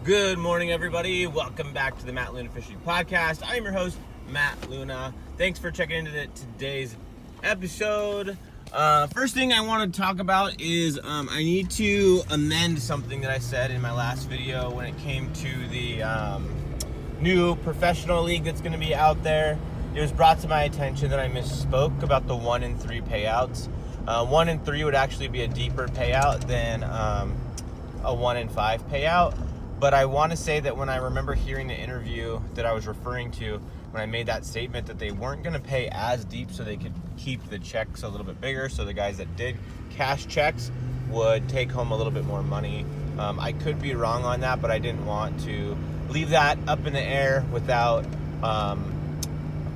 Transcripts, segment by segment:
Good morning, everybody. Welcome back to the Matt Luna Fishing Podcast. I'm your host, Matt Luna. Thanks for checking into today's episode. First thing I want to talk about is I need to amend something that I said in my last video when it came to the new professional league that's going to be out there. It was brought to my attention that I misspoke about the 1 in 3 payouts. 1 in 3 would actually be a deeper payout than a 1 in 5 payout. But I want to say that when I remember hearing the interview that I was referring to, when I made that statement that they weren't going to pay as deep so they could keep the checks a little bit bigger, so the guys that did cash checks would take home a little bit more money. I could be wrong on that, but I didn't want to leave that up in the air without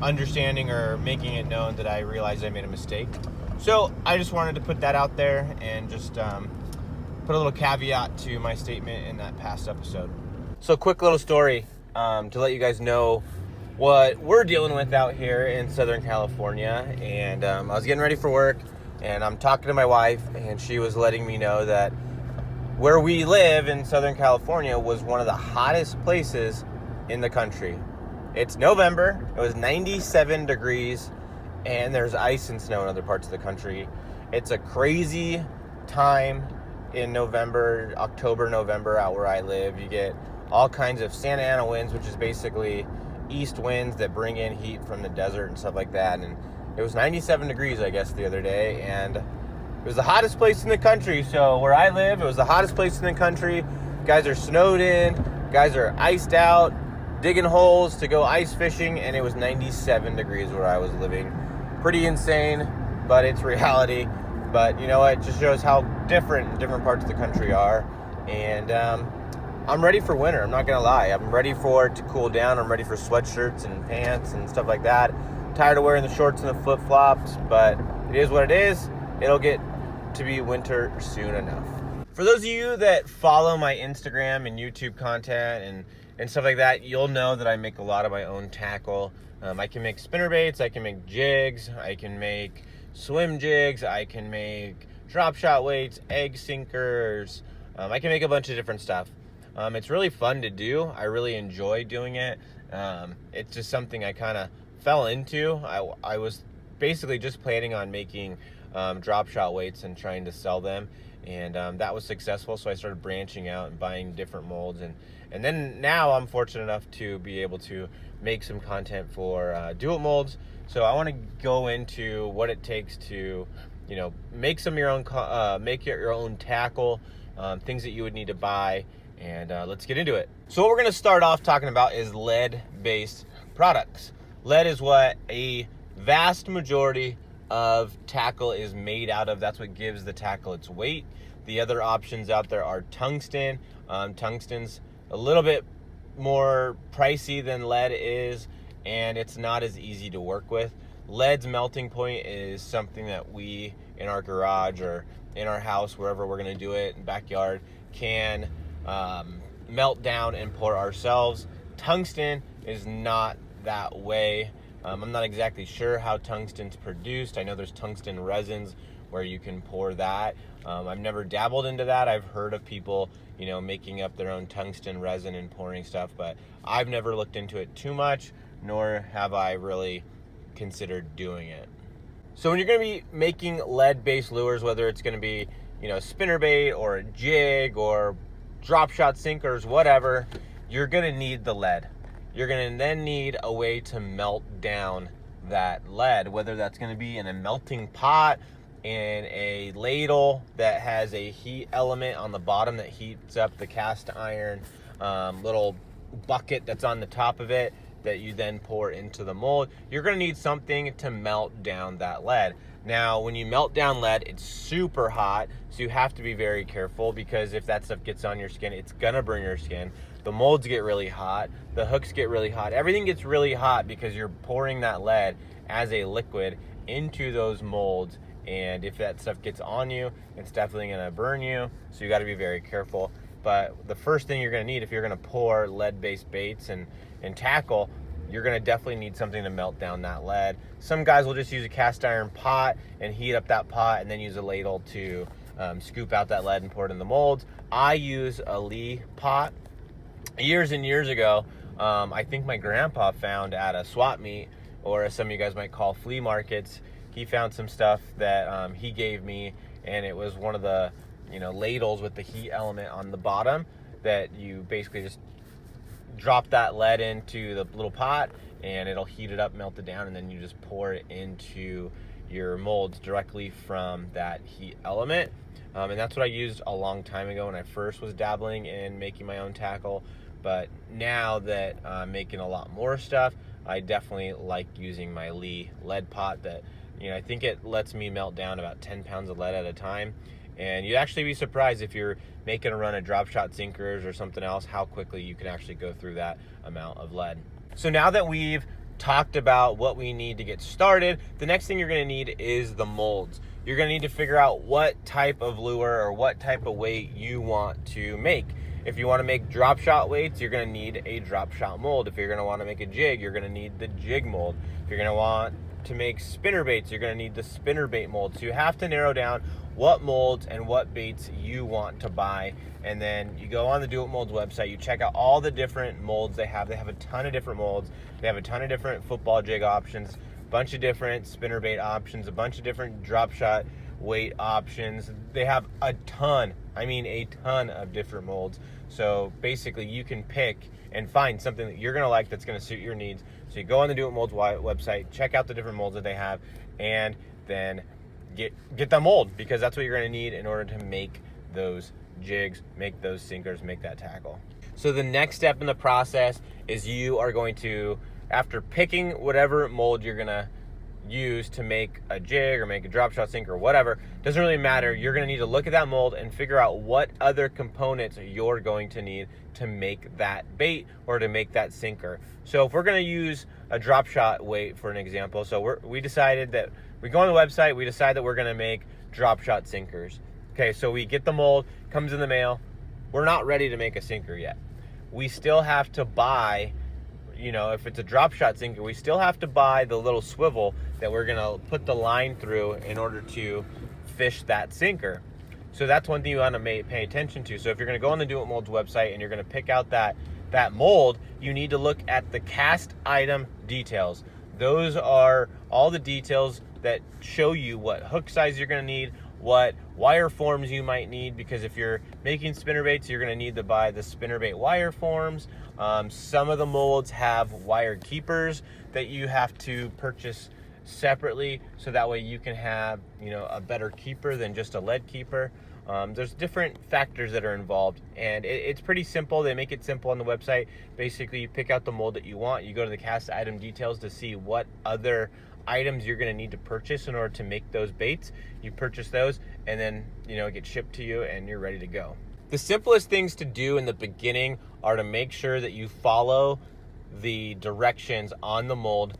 understanding or making it known that I realized I made a mistake. So I just wanted to put that out there and just put a little caveat to my statement in that past episode. So quick little story to let you guys know what we're dealing with out here in Southern California. And I was getting ready for work and I'm talking to my wife and she was letting me know that where we live in Southern California was one of the hottest places in the country. It's November, it was 97 degrees and there's ice and snow in other parts of the country. It's a crazy time in November, October, November out where I live. You get all kinds of Santa Ana winds, which is basically east winds that bring in heat from the desert and stuff like that. And it was 97 degrees, I guess, the other day. And it was the hottest place in the country. So where I live, it was the hottest place in the country. Guys are snowed in. Guys are iced out, digging holes to go ice fishing. And it was 97 degrees where I was living. Pretty insane, but it's reality. But you know what? It just shows how different parts of the country are. And I'm ready for winter. I'm not going to lie. I'm ready for it to cool down. I'm ready for sweatshirts and pants and stuff like that. I'm tired of wearing the shorts and the flip-flops, but it is what it is. It'll get to be winter soon enough. For those of you that follow my Instagram and YouTube content and stuff like that, you'll know that I make a lot of my own tackle. I can make spinnerbaits. I can make jigs. I can make swim jigs, I can make drop shot weights, egg sinkers, I can make a bunch of different stuff. It's really fun to do. I really enjoy doing it. It's just something I kind of fell into. I was basically just planning on making drop shot weights and trying to sell them, and that was successful, so I started branching out and buying different molds, and then now I'm fortunate enough to be able to make some content for do-it molds. So I want to go into what it takes to, make some of your own, make your own tackle, things that you would need to buy, and let's get into it. So what we're going to start off talking about is lead-based products. Lead is what a vast majority of tackle is made out of. That's what gives the tackle its weight. The other options out there are tungsten. Tungsten's a little bit more pricey than lead is, and it's not as easy to work with. Lead's melting point is something that we in our garage or in our house, wherever we're going to do it, in backyard, can melt down and pour ourselves. Tungsten is not that way. I'm not exactly sure how tungsten's produced. I know there's tungsten resins where you can pour that. I've never dabbled into that. I've heard of people, making up their own tungsten resin and pouring stuff, but I've never looked into it too much, nor have I really considered doing it. So when you're going to be making lead-based lures, whether it's going to be, spinnerbait or a jig or drop shot sinkers, whatever, you're going to need the lead. You're going to then need a way to melt down that lead, whether that's going to be in a melting pot, in a ladle that has a heat element on the bottom that heats up the cast iron little bucket that's on the top of it that you then pour into the mold. You're going to need something to melt down that lead. Now, when you melt down lead, it's super hot, so you have to be very careful, because if that stuff gets on your skin, it's going to burn your skin. The molds get really hot. The hooks get really hot. Everything gets really hot because you're pouring that lead as a liquid into those molds. And if that stuff gets on you, it's definitely going to burn you. So you got to be very careful. But the first thing you're going to need if you're going to pour lead-based baits and tackle, you're going to definitely need something to melt down that lead. Some guys will just use a cast iron pot and heat up that pot and then use a ladle to scoop out that lead and pour it in the molds. I use a Lee pot. years and years ago, I think my grandpa found at a swap meet, or as some of you guys might call flea markets, he found some stuff that he gave me, and it was one of the ladles with the heat element on the bottom that you basically just drop that lead into the little pot and it'll heat it up, melt it down, and then you just pour it into your molds directly from that heat element. And that's what I used a long time ago when I first was dabbling in making my own tackle. But now that I'm making a lot more stuff, I definitely like using my Lee lead pot that, I think it lets me melt down about 10 pounds of lead at a time. And you'd actually be surprised if you're making a run of drop shot sinkers or something else, how quickly you can actually go through that amount of lead. So now that we've talked about what we need to get started, the next thing you're going to need is the molds. You're going to need to figure out what type of lure or what type of weight you want to make. If you want to make drop shot weights, you're going to need a drop shot mold. If you're going to want to make a jig, you're going to need the jig mold. If you're going to want to make spinner baits, you're going to need the spinner bait mold. So you have to narrow down what molds and what baits you want to buy, and then you go on the Do It Molds website, you check out all the different molds they have. They have a ton of different molds. They have a ton of different football jig options, a bunch of different spinner bait options, a bunch of different drop shot weight options. They have a ton of different molds. So basically you can pick and find something that you're going to like that's going to suit your needs. So you go on the Do It Molds website, check out the different molds that they have, and then get that mold, because that's what you're going to need in order to make those jigs, make those sinkers, make that tackle. So the next step in the process is you are going to, after picking whatever mold you're going to use to make a jig or make a drop shot sinker or whatever, doesn't really matter. You're going to need to look at that mold and figure out what other components you're going to need to make that bait or to make that sinker. So if we're going to use a drop shot weight for an example, so we decided that we go on the website, we decide that we're going to make drop shot sinkers. Okay, so we get the mold, comes in the mail. We're not ready to make a sinker yet. We still have to buy, if it's a drop shot sinker, we still have to buy the little swivel that we're going to put the line through in order to fish that sinker. So that's one thing you want to pay attention to. So if you're going to go on the Do It Molds website and you're going to pick out that mold, you need to look at the cast item details. Those are all the details that show you what hook size you're going to need, what wire forms you might need, because if you're making spinner baits, you're going to need to buy the spinner bait wire forms. Some of the molds have wire keepers that you have to purchase separately, so that way you can have a better keeper than just a lead keeper. There's different factors that are involved, and it's pretty simple. They make it simple on the website. Basically, you pick out the mold that you want, you go to the cast item details to see what other items you're going to need to purchase in order to make those baits. You purchase those, and then it gets shipped to you and you're ready to go. The simplest things to do in the beginning are to make sure that you follow the directions on the mold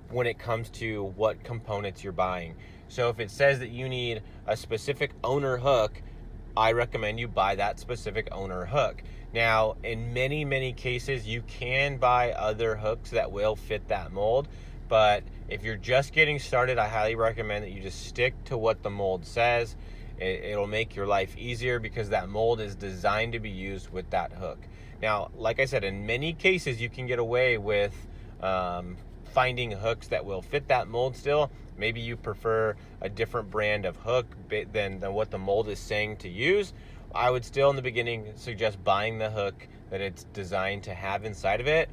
when it comes to what components you're buying. So if it says that you need a specific owner hook, I recommend you buy that specific owner hook. Now, in many, many cases, you can buy other hooks that will fit that mold. But if you're just getting started, I highly recommend that you just stick to what the mold says. It'll make your life easier because that mold is designed to be used with that hook. Now, like I said, in many cases, you can get away with finding hooks that will fit that mold still. Maybe you prefer a different brand of hook than what the mold is saying to use. I would still, in the beginning, suggest buying the hook that it's designed to have inside of it.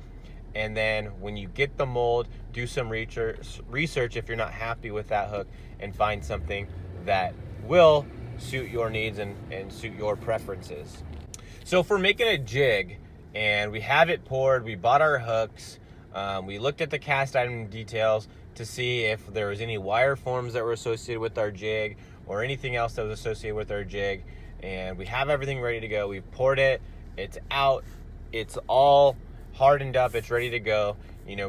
And then when you get the mold, do some research if you're not happy with that hook, and find something that will suit your needs and suit your preferences. So if we're making a jig and we have it poured, we bought our hooks, we looked at the cast item details to see if there was any wire forms that were associated with our jig or anything else that was associated with our jig, and we have everything ready to go. We've poured it, it's out, it's all hardened up, it's ready to go.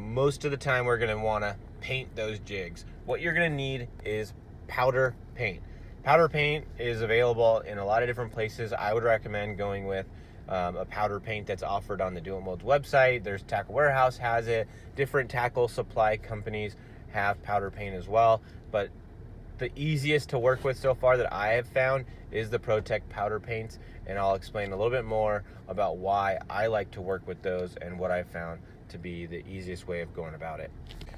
Most of the time we're going to want to paint those jigs. What you're going to need is powder paint. Powder paint is available in a lot of different places. I would recommend going with a powder paint that's offered on the Do It Molds website. There's Tackle Warehouse has it. Different tackle supply companies have powder paint as well. But the easiest to work with so far that I have found is the ProTech powder paints, and I'll explain a little bit more about why I like to work with those and what I found to be the easiest way of going about it.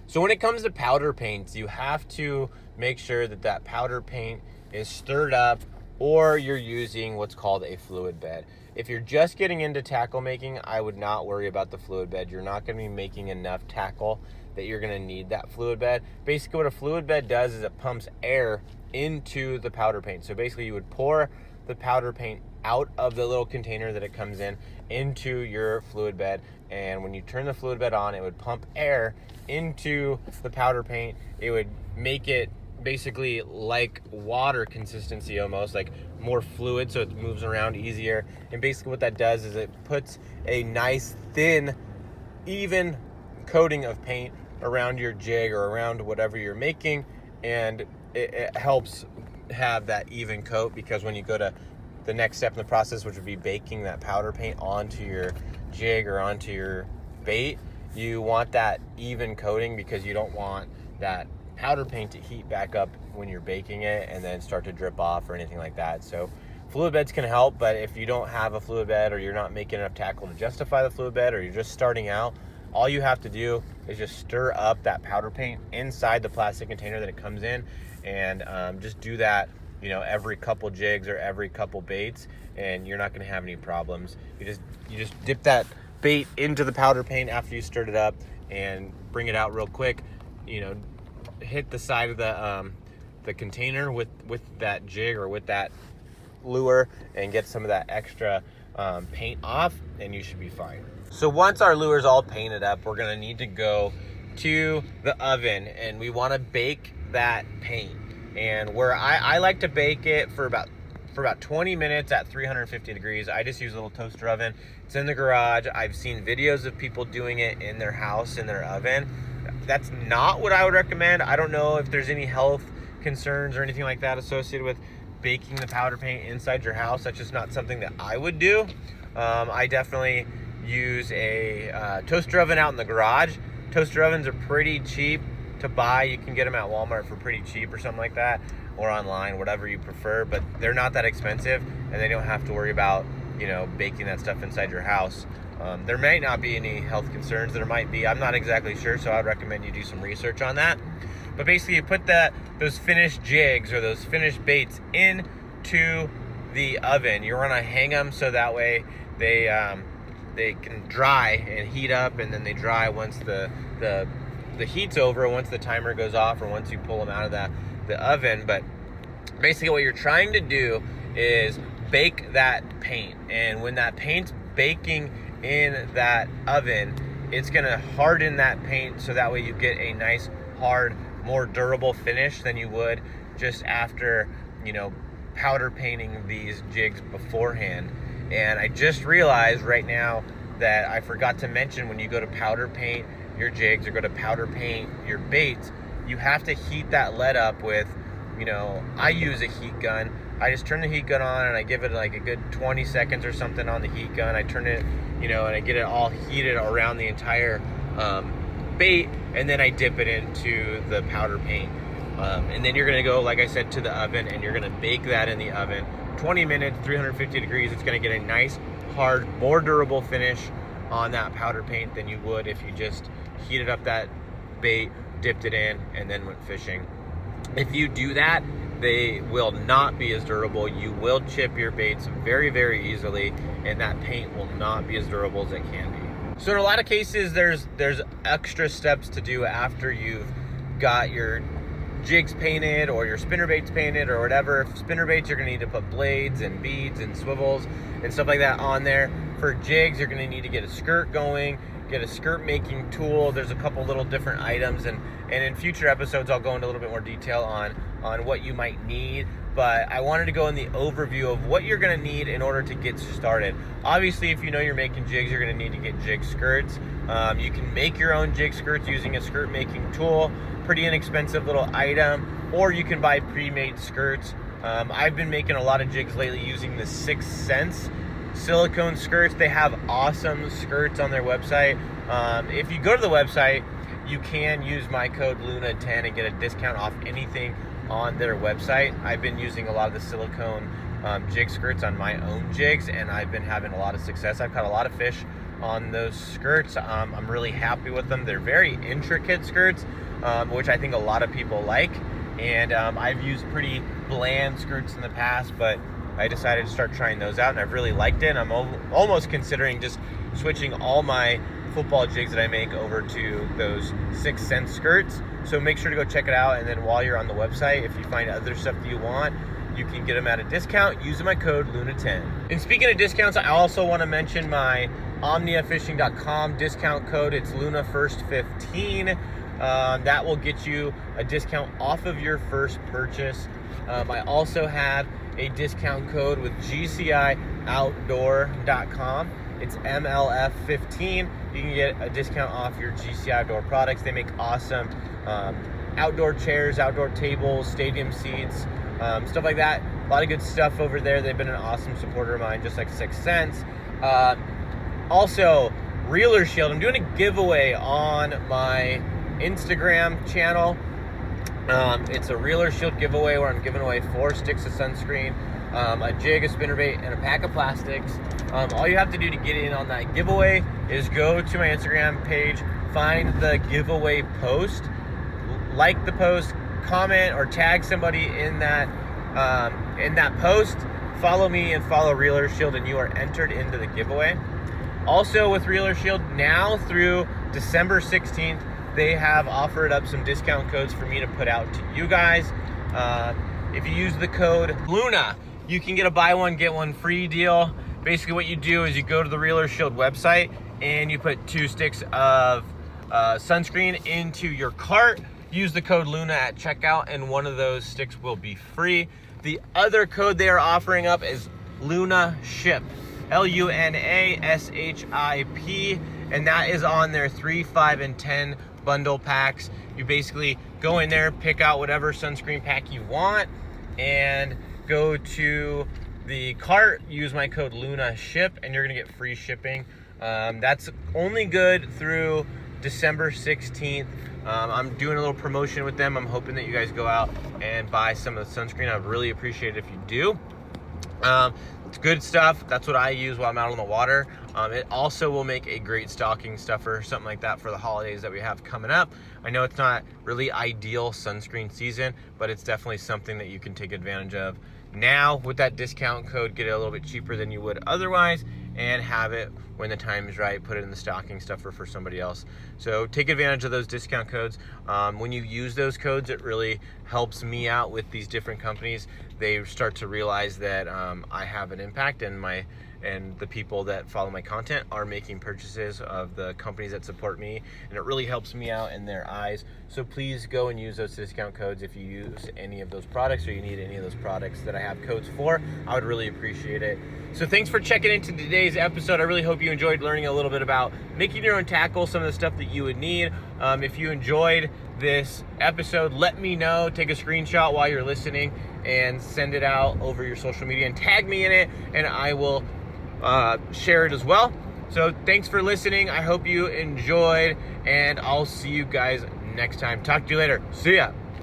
So when it comes to powder paints, you have to make sure that that powder paint is stirred up, or you're using what's called a fluid bed. If you're just getting into tackle making, I would not worry about the fluid bed. You're not going to be making enough tackle that you're going to need that fluid bed. Basically, what a fluid bed does is it pumps air into the powder paint. So basically, you would pour the powder paint out of the little container that it comes in into your fluid bed, and when you turn the fluid bed on, it would pump air into the powder paint. It would make it basically like water consistency, almost like more fluid, so it moves around easier. And basically what that does is it puts a nice thin, even coating of paint around your jig or around whatever you're making, and it helps have that even coat, because when you go to the next step in the process, which would be baking that powder paint onto your jig or onto your bait, you want that even coating, because you don't want that powder paint to heat back up when you're baking it and then start to drip off or anything like that. So fluid beds can help, but if you don't have a fluid bed, or you're not making enough tackle to justify the fluid bed, or you're just starting out, all you have to do is just stir up that powder paint inside the plastic container that it comes in, and just do that, you know, every couple jigs or every couple baits, and you're not going to have any problems. You just dip that bait into the powder paint after you stirred it up and bring it out real quick. You know, hit the side of the container with that jig or with that lure and get some of that extra paint off, and you should be fine. So once our lure's all painted up, we're going to need to go to the oven, and we want to bake that paint. And where I like to bake it for about 20 minutes at 350 degrees. I just use a little toaster oven. It's in the garage. I've seen videos of people doing it in their house, in their oven. That's not what I would recommend. I don't know if there's any health concerns or anything like that associated with baking the powder paint inside your house. That's just not something that I would do. I definitely use a toaster oven out in the garage. Toaster ovens are pretty cheap to buy. You can get them at Walmart for pretty cheap or something like that, or online, whatever you prefer, but they're not that expensive, and they don't have to worry about, you know, baking that stuff inside your house. There might not be any health concerns. There might be. I'm not exactly sure, so I'd recommend you do some research on that. But basically, you put those finished jigs or those finished baits into the oven. You want to hang them so that way they can dry and heat up, and then they dry once the heat's over, once the timer goes off, or once you pull them out of the oven. But basically what you're trying to do is bake that paint, and when that paint's baking in that oven, it's gonna harden that paint, so that way you get a nice, hard, more durable finish than you would just after, you know, powder painting these jigs beforehand. And I just realized right now that I forgot to mention, when you go to powder paint your jigs or go to powder paint your baits, you have to heat that lead up with, you know, I use a heat gun. I just turn the heat gun on and I give it like a good 20 seconds or something on the heat gun. I turn it, you know, and I get it all heated around the entire bait, and then I dip it into the powder paint. And then you're gonna go, like I said, to the oven, and you're gonna bake that in the oven 20 minutes, 350 degrees. It's gonna get a nice, hard, more durable finish on that powder paint than you would if you just heated up that bait, dipped it in, and then went fishing. If you do that, they will not be as durable. You will chip your baits very, very easily, and that paint will not be as durable as it can be. So in a lot of cases, there's extra steps to do after you've got your jigs painted or your spinner baits painted or whatever. For spinner baits, you're gonna need to put blades and beads and swivels and stuff like that on there. For jigs, you're gonna need to get a skirt going, get a skirt making tool. There's a couple little different items, and in future episodes I'll go into a little bit more detail on what you might need, but I wanted to go in the overview of what you're going to need in order to get started. Obviously, if you know you're making jigs, you're going to need to get jig skirts. You can make your own jig skirts using a skirt making tool, pretty inexpensive little item, or you can buy pre-made skirts. I've been making a lot of jigs lately using the 6th Sense silicone skirts. They have awesome skirts on their website. If you go to the website, you can use my code LUNA10 and get a discount off anything on their website. I've been using a lot of the silicone jig skirts on my own jigs, and I've been having a lot of success. I've caught a lot of fish on those skirts. I'm really happy with them. They're very intricate skirts, which I think a lot of people like. And I've used pretty bland skirts in the past, but I decided to start trying those out, and I've really liked it. I'm almost considering just switching all my football jigs that I make over to those 6 cent skirts. So make sure to go check it out, and then while you're on the website, if you find other stuff that you want, you can get them at a discount using my code LUNA10. And speaking of discounts, I also want to mention my OmniaFishing.com discount code. It's LUNAFirst15. That will get you a discount off of your first purchase. I also have a discount code with GCIOutdoor.com. It's MLF15. You can get a discount off your GCI Outdoor products. They make awesome outdoor chairs, outdoor tables, stadium seats, stuff like that. A lot of good stuff over there. They've been an awesome supporter of mine, just like 6 Cents. Also, Reeler Shield. I'm doing a giveaway on my Instagram channel. It's a Reeler Shield giveaway where I'm giving away 4 sticks of sunscreen, a jig, a spinnerbait, and a pack of plastics. All you have to do to get in on that giveaway is go to my Instagram page, find the giveaway post, like the post, comment or tag somebody in that post, follow me and follow Reeler Shield, and you are entered into the giveaway. Also with Reeler Shield, now through December 16th, they have offered up some discount codes for me to put out to you guys. If you use the code LUNA, you can get a buy one, get one free deal. Basically what you do is you go to the Reeler Shield website and you put 2 sticks of sunscreen into your cart. Use the code LUNA at checkout and one of those sticks will be free. The other code they are offering up is LUNASHIP, LUNASHIP, and that is on their 3, 5, and 10 bundle packs. You basically go in there, pick out whatever sunscreen pack you want, and go to the cart, use my code LUNASHIP, and you're gonna get free shipping. That's only good through December 16th. I'm doing a little promotion with them. I'm hoping that you guys go out and buy some of the sunscreen. I'd really appreciate it if you do. It's good stuff. That's what I use while I'm out on the water. It also will make a great stocking stuffer, something like that for the holidays that we have coming up. I know it's not really ideal sunscreen season, but it's definitely something that you can take advantage of now with that discount code. Get it a little bit cheaper than you would otherwise, and have it when the time is right. Put it in the stocking stuffer for somebody else. So take advantage of those discount codes. When you use those codes, it really helps me out with these different companies. They start to realize that I have an impact, and the people that follow my content are making purchases of the companies that support me, and it really helps me out in their eyes. So please go and use those discount codes if you use any of those products or you need any of those products that I have codes for. I would really appreciate it. So thanks for checking into today's episode. I really hope you enjoyed learning a little bit about making your own tackle, some of the stuff that you would need. If you enjoyed this episode, let me know. Take a screenshot while you're listening and send it out over your social media and tag me in it, and I will share it as well. So thanks for listening. I hope you enjoyed, and I'll see you guys next time. Talk to you later. See ya.